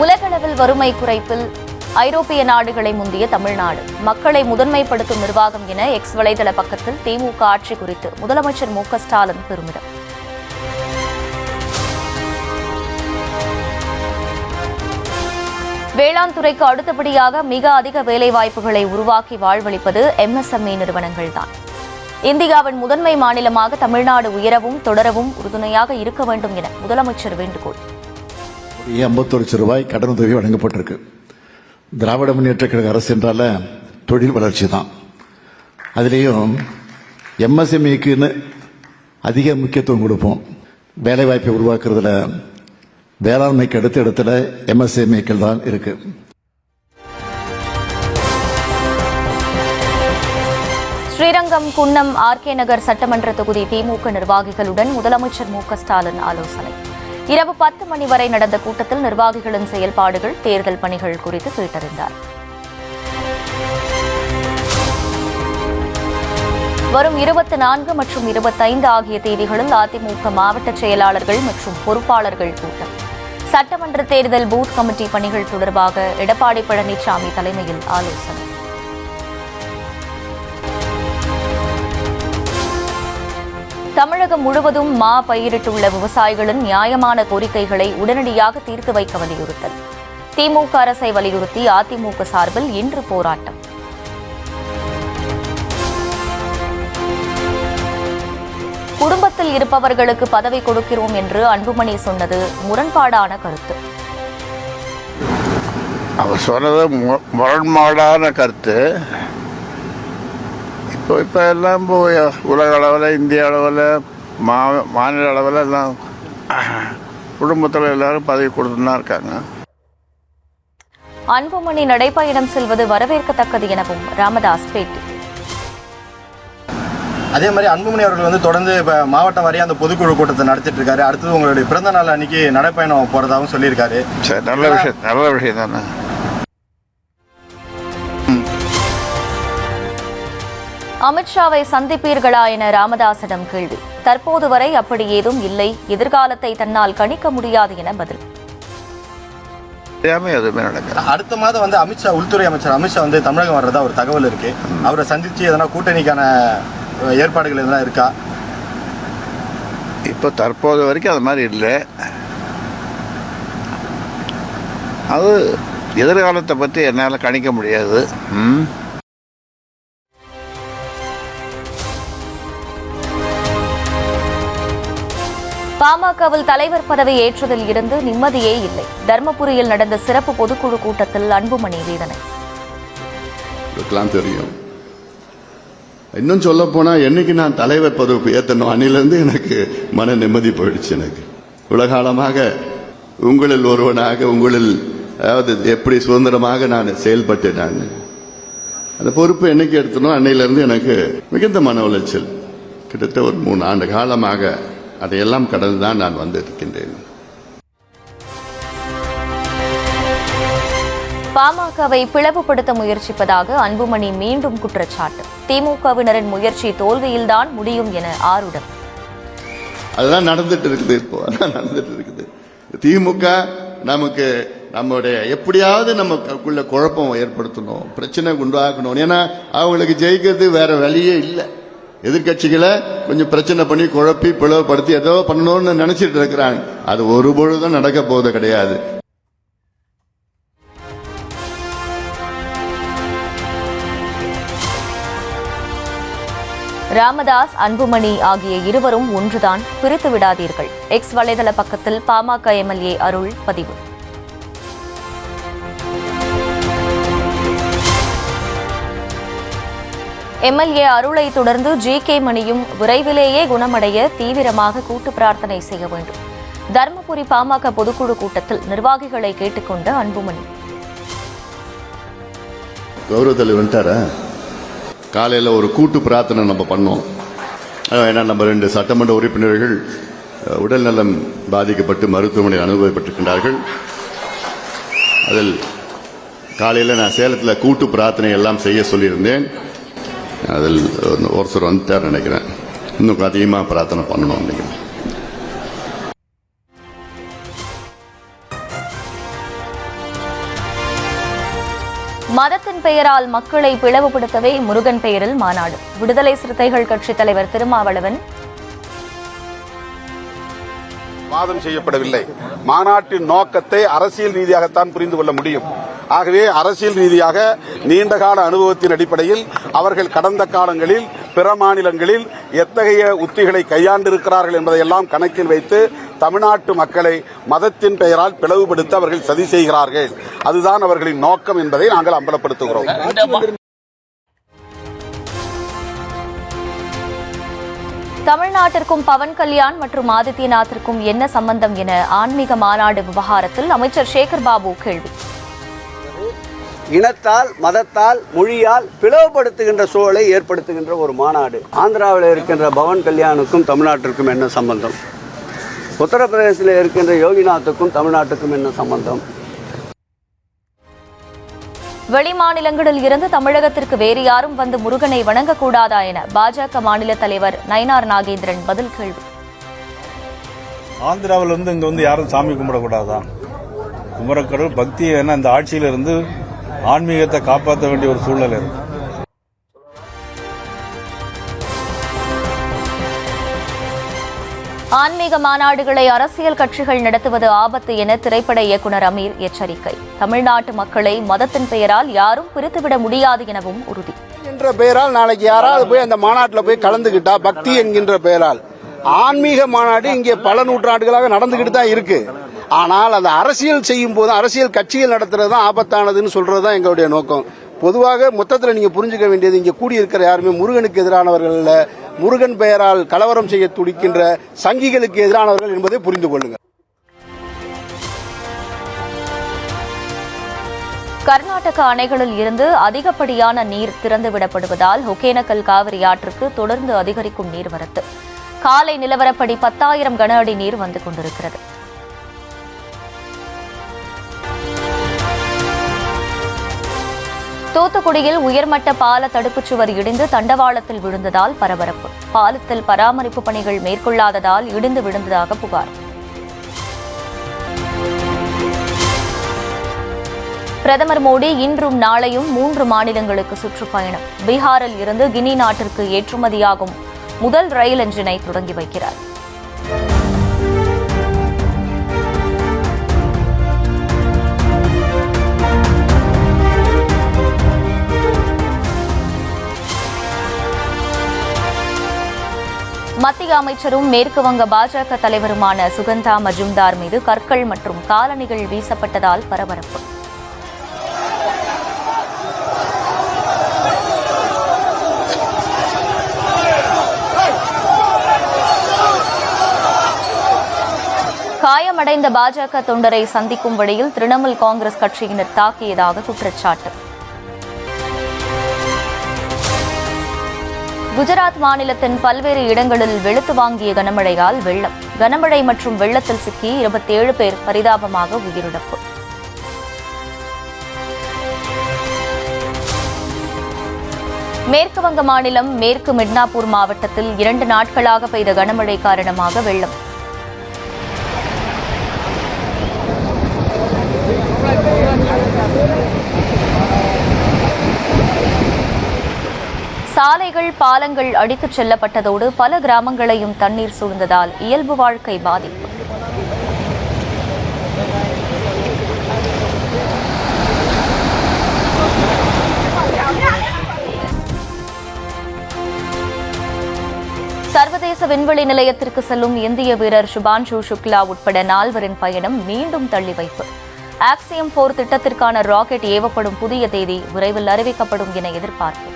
உலகளவில் வறுமை குறைப்பில் ஐரோப்பிய நாடுகளை முந்திய தமிழ்நாடு மக்களை முதன்மைப்படுத்தும் நிர்வாகம் என எக்ஸ் வலைதள பக்கத்தில் திமுக ஆட்சி குறித்து முதலமைச்சர் மு க ஸ்டாலின் பெருமிதம். வேளாண் துறைக்கு அடுத்தபடியாக மிக அதிக வேலைவாய்ப்புகளை உருவாக்கி வாழ்வளிப்பது MSME நிறுவனங்கள்தான். இந்தியாவின் முதன்மை மாநிலமாக தமிழ்நாடு உயரவும் தொடரவும் உறுதுணையாக இருக்க வேண்டும் என முதலமைச்சர் வேண்டுகோள். 51 லட்சம் ரூபாய் கடனுதவி வழங்கப்பட்டிருக்கு. திராவிட முன்னேற்ற கழக அரசு என்றால தொழில் வளர்ச்சி தான். அதுலேயும் MSMEக்குன்னு அதிக முக்கியத்துவம் கொடுப்போம். வேலைவாய்ப்பை உருவாக்குறதுல வேளாண்மைக்கு அடுத்த இடத்துல MSMEக்கள் தான் இருக்கு. ஸ்ரீரங்கம் குன்னம் RK நகர் சட்டமன்ற தொகுதி திமுக நிர்வாகிகளுடன் முதலமைச்சர் மு க ஸ்டாலின் ஆலோசனை. இரவு 10 மணி வரை நடந்த கூட்டத்தில் நிர்வாகிகளின் செயல்பாடுகள், தேர்தல் பணிகள் குறித்து கேட்டறிந்தார். வரும் 24 மற்றும் 25 ஆகிய தேதிகளில் அதிமுக மாவட்ட செயலாளர்கள் மற்றும் பொறுப்பாளர்கள் கூட்டம். சட்டமன்ற தேர்தல் பூத் கமிட்டி பணிகள் தொடர்பாக எடப்பாடி பழனிசாமி தலைமையில் ஆலோசனை. தமிழகம் முழுவதும் மா பயிரிட்டுள்ள விவசாயிகளின் நியாயமான கோரிக்கைகளை உடனடியாக தீர்த்து வைக்க வலியுறுத்தல். திமுக அரசை வலியுறுத்தி அதிமுக சார்பில் இன்று போராட்டம். குடும்பத்தில் இருப்பவர்களுக்கு பதவி கொடுக்கிறோம் என்று அன்புமணி சொன்னது முரண்பாடான கருத்து. அவர் சொன்னது முரண்பாடான கருத்து. இப்போ எல்லாம் உலக அளவில், இந்திய அளவில், மாநில அளவில் எல்லாம் குடும்பத்தில் எல்லாரும் பதவி கொடுத்துன்னு தான் இருக்காங்க. அன்புமணி நடைபயணம் செல்வது வரவேற்கத்தக்கது எனவும் ராமதாஸ் பேட்டி. அதே மாதிரி அன்புமணி அவர்கள் தொடர்ந்து இப்போ மாவட்டம் வாரியாக அந்த பொதுக்குழு கூட்டத்தை நடத்திட்டு இருக்காரு. அடுத்தது உங்களுடைய பிறந்த நாள் அன்னைக்கு நடைப்பயணம் போறதாகவும் சொல்லியிருக்காரு. சரி, நல்ல விஷயம் தானே. அமித்ஷாவை சந்திப்பீர்களா என ராமதாசிடம் கேள்வி. தற்போது வரை அப்படி ஏதும் இல்லை, எதிர்காலத்தை தன்னால் கணிக்க முடியாது என பதில். அடுத்த மாதம் அமித்ஷா, உள்துறை அமைச்சர் அமித்ஷா தமிழகம் வர்றதா ஒரு தகவல் இருக்கு. அவரை சந்திச்சு எதனா கூட்டணிக்கான ஏற்பாடுகள் எதனா இருக்கா? இப்போ தற்போது வரைக்கும் அது மாதிரி இல்லை. அது எதிர்காலத்தை பற்றி என்னால் கணிக்க முடியாது. பாமகவில் தலைவர் பதவி ஏற்றதில் இருந்து நிம்மதியே இல்லை. தர்மபுரியில் நடந்த சிறப்பு பொதுக்குழு கூட்டத்தில் அன்புமணி வேதனை. தெரியும். இன்னும் சொல்ல போனா, என்னைக்கு நான் தலைவர் பதவி ஏற்றணும் அன்னிலிருந்து எனக்கு மன நிம்மதி போயிடுச்சு. எனக்கு உலகாலமாக உங்களில் ஒருவனாக, உங்களில் அதாவது எப்படி சுதந்திரமாக நான் செயல்பட்டேன். நான் அந்த பொறுப்பு என்னைக்கு எடுத்தனோ அன்னையிலிருந்து எனக்கு மிகுந்த மன உளைச்சல். கிட்டத்தட்ட ஒரு 3 ஆண்டு காலமாக அதையெல்லாம் கடந்துதான் நான் வந்திருக்கின்றேன். பாமகவை பிளவுபடுத்த முயற்சிப்பதாக அன்புமணி மீண்டும் குற்றச்சாட்டு. திமுகவினரின் முயற்சி தோல்வியில்தான் முடியும் என ஆருடம். அதுதான் நடந்துட்டு இருக்குது. இப்போ அதான் நடந்துட்டு இருக்குது. திமுக நமக்கு நம்முடைய எப்படியாவது நமக்குள்ள குழப்பம் ஏற்படுத்தணும், பிரச்சனை உண்டாக்கணும். ஏன்னா அவங்களுக்கு ஜெயிக்கிறது வேற வழியே இல்லை. எதிர்கட்சிகளை கொஞ்சம் பிரச்சனை பண்ணி குழப்பி பிளவுபடுத்தி ஏதோ பண்ணணும்னு நினைச்சிட்டு இருக்கிறாங்க. அது ஒரு பொழுதும் நடக்க போவது கிடையாது. ராமதாஸ், அன்புமணி ஆகிய இருவரும் ஒன்றுதான், பிரித்து விடாதீர்கள். எக்ஸ் வலைதள பக்கத்தில் பாமக MLA அருள் பதிவு. MLA அருளை தொடர்ந்து GK மணியும் விரைவிலேயே குணமடைய தீவிரமாக கூட்டு பிரார்த்தனை செய்ய வேண்டும். தர்மபுரி பாமக பொதுக்குழு கூட்டத்தில் நிர்வாகிகளை கேட்டுக்கொண்ட அன்புமணி. கௌரவ தலைவர் வந்துட்டாரா? காலையில் ஒரு கூட்டு பிரார்த்தனை நம்ம பண்ணோம். ஏன்னா நம்ம 2 சட்டமன்ற உறுப்பினர்கள் உடல்நலம் பாதிக்கப்பட்டு மருத்துவமனையில் அனுபவப்பட்டிருக்கின்றார்கள். அதில் காலையில் நான் சேலத்தில் கூட்டு பிரார்த்தனை எல்லாம் செய்ய சொல்லியிருந்தேன். அதில் ஒருத்தர் வந்துட்டார் நினைக்கிறேன். இன்னும் அதிகமாக பிரார்த்தனை பண்ணணும் நினைக்கிறேன். மதத்தின் பெயரால் மக்களை பிளவுபடுத்தவே முருகன் பெயரில் மாநாடு. விடுதலை சிறுத்தைகள் கட்சித் தலைவர் திருமாவளவன் வாதம் செய்யப்படவில்லை. மாநாட்டின் நோக்கத்தை அரசியல் ரீதியாகத்தான் புரிந்து கொள்ள முடியும். ஆகவே அரசியல் ரீதியாக நீண்டகால அனுபவத்தின் அடிப்படையில் அவர்கள் கடந்த காலங்களில் பிற மாநிலங்களில் எத்தகைய உத்திகளை கையாண்டிருக்கிறார்கள் என்பதையெல்லாம் கணக்கில் வைத்து தமிழ்நாட்டு மக்களை மதத்தின் பெயரால் பிளவுபடுத்த அவர்கள் சதி செய்கிறார்கள். அதுதான் அவர்களின் நோக்கம் என்பதை நாங்கள் அம்பலப்படுத்துகிறோம். தமிழ்நாட்டிற்கும் பவன் கல்யாண் மற்றும் ஆதித்யநாத்திற்கும் என்ன சம்பந்தம் என ஆன்மீக மாநாடு விவகாரத்தில் அமைச்சர் சேகர் பாபு கேள்வி. இனத்தால், மதத்தால், மொழியால் பிளவுபடுத்துகின்ற சூழலை ஏற்படுத்துகின்ற ஒரு மாநாடு. ஆந்திராவில் இருக்கின்ற பவன் கல்யாணுக்கும் தமிழ்நாட்டிற்கும் என்ன சம்பந்தம்? உத்தரப்பிரதேசத்தில் இருக்கின்ற யோகிநாத்துக்கும் தமிழ்நாட்டுக்கும் என்ன சம்பந்தம்? வெளிமாநிலங்களில் இருந்து தமிழகத்திற்கு வேறு யாரும் வந்து முருகனை வணங்கக்கூடாதா என பாஜக மாநில தலைவர் நயினார் நாகேந்திரன் பதில் கேள்வி. ஆந்திராவில் இருந்து இங்க வந்து யாரும் சாமி கும்பிடக்கூடாதான்? குமரக்கடவுள் பக்தி ஏன்னா இந்த ஆட்சியில இருந்து ஆன்மீகத்தை காப்பாற்ற வேண்டிய ஒரு சூழ்நிலை இருக்கு. ஆன்மீக மாநாடுகளை அரசியல் கட்சிகள் நடத்துவது ஆபத்து என திரைப்பட இயக்குநர் அமீர் எச்சரிக்கை. தமிழ்நாட்டு மக்களை மதத்தின் பெயரால் யாரும் பிரித்துவிட முடியாது எனவும் உறுதி. என்ற பெயரால் நாளைக்கு யாராவது போய் அந்த மாநாட்டில் போய் கலந்துகிட்டா, பக்தி என்கின்ற பெயரால் ஆன்மீக மாநாடு இங்கே பல நூற்றாண்டுகளாக நடந்துகிட்டு தான் இருக்கு. ஆனால் அந்த அரசியல் செய்யும் போது அரசியல் கட்சிகள் நடத்துறது தான் ஆபத்தானதுன்னு சொல்றது தான் எங்களுடைய நோக்கம். பொதுவாக மொத்தத்தில் நீங்க புரிஞ்சுக்க வேண்டியது, இங்கே கூடியிருக்கிற யாருமே முருகனுக்கு எதிரானவர்கள் அல்ல, முருகன் பெயரால் கலவரம் செய்ய துடிக்கின்ற சங்கிகளுக்கு எதிரானவர்கள் என்பதை புரிந்து கொள்ளுங்கள். கர்நாடக அணைகளில் இருந்து அதிகப்படியான நீர் திறந்துவிடப்படுவதால் ஒகேனக்கல் காவிரி ஆற்றுக்கு தொடர்ந்து அதிகரிக்கும் நீர்வரத்து. காலை நிலவரப்படி 10,000 கன அடி நீர் வந்து கொண்டிருக்கிறது. தூத்துக்குடியில் உயர்மட்ட பால தடுப்புச் சுவர் இடிந்து தண்டவாளத்தில் விழுந்ததால் பரபரப்பு. பாலத்தில் பராமரிப்பு பணிகள் மேற்கொள்ளாததால் இடிந்து விழுந்ததாக புகார். பிரதமர் மோடி இன்றும் நாளையும் 3 மாநிலங்களுக்கு சுற்றுப்பயணம். பீகாரில் இருந்து கினி நாட்டிற்கு ஏற்றுமதியாகும் முதல் ரயில் என்ஜினை தொடங்கி வைக்கிறார். மத்திய அமைச்சரும் மேற்கு வங்க பாஜக தலைவருமான சுகந்தா மஜும்தார் மீது கற்கள் மற்றும் காலணிகள் வீசப்பட்டதால் பரபரப்பு. காயமடைந்த பாஜக தொண்டரை சந்திக்கும் வழியில் திரிணாமுல் காங்கிரஸ் கட்சியினர் தாக்கியதாக குற்றச்சாட்டு. குஜராத் மாநிலத்தின் பல்வேறு இடங்களில் வெளுத்து வாங்கிய கனமழையால் வெள்ளம். கனமழை மற்றும் வெள்ளத்தில் சிக்கி 27 பேர் பரிதாபமாக உயிரிழப்பு. மேற்கு வங்க மாநிலம் மேற்கு மிட்னாப்பூர் மாவட்டத்தில் 2 நாட்களாக பெய்த கனமழை காரணமாக வெள்ளம். சாலைகள், பாலங்கள் அடித்துச் செல்லப்பட்டதோடு பல கிராமங்களையும் தண்ணீர் சூழ்ந்ததால் இயல்பு வாழ்க்கை பாதிப்பு. சர்வதேச விண்வெளி நிலையத்திற்கு செல்லும் இந்திய வீரர் சுபான்ஷு சுக்லா உட்பட 4 பயணம் மீண்டும் தள்ளி வைப்பு. ஆக்சியம் 4 திட்டத்திற்கான ராக்கெட் ஏவப்படும் புதிய தேதி விரைவில் அறிவிக்கப்படும் என எதிர்பார்ப்பு.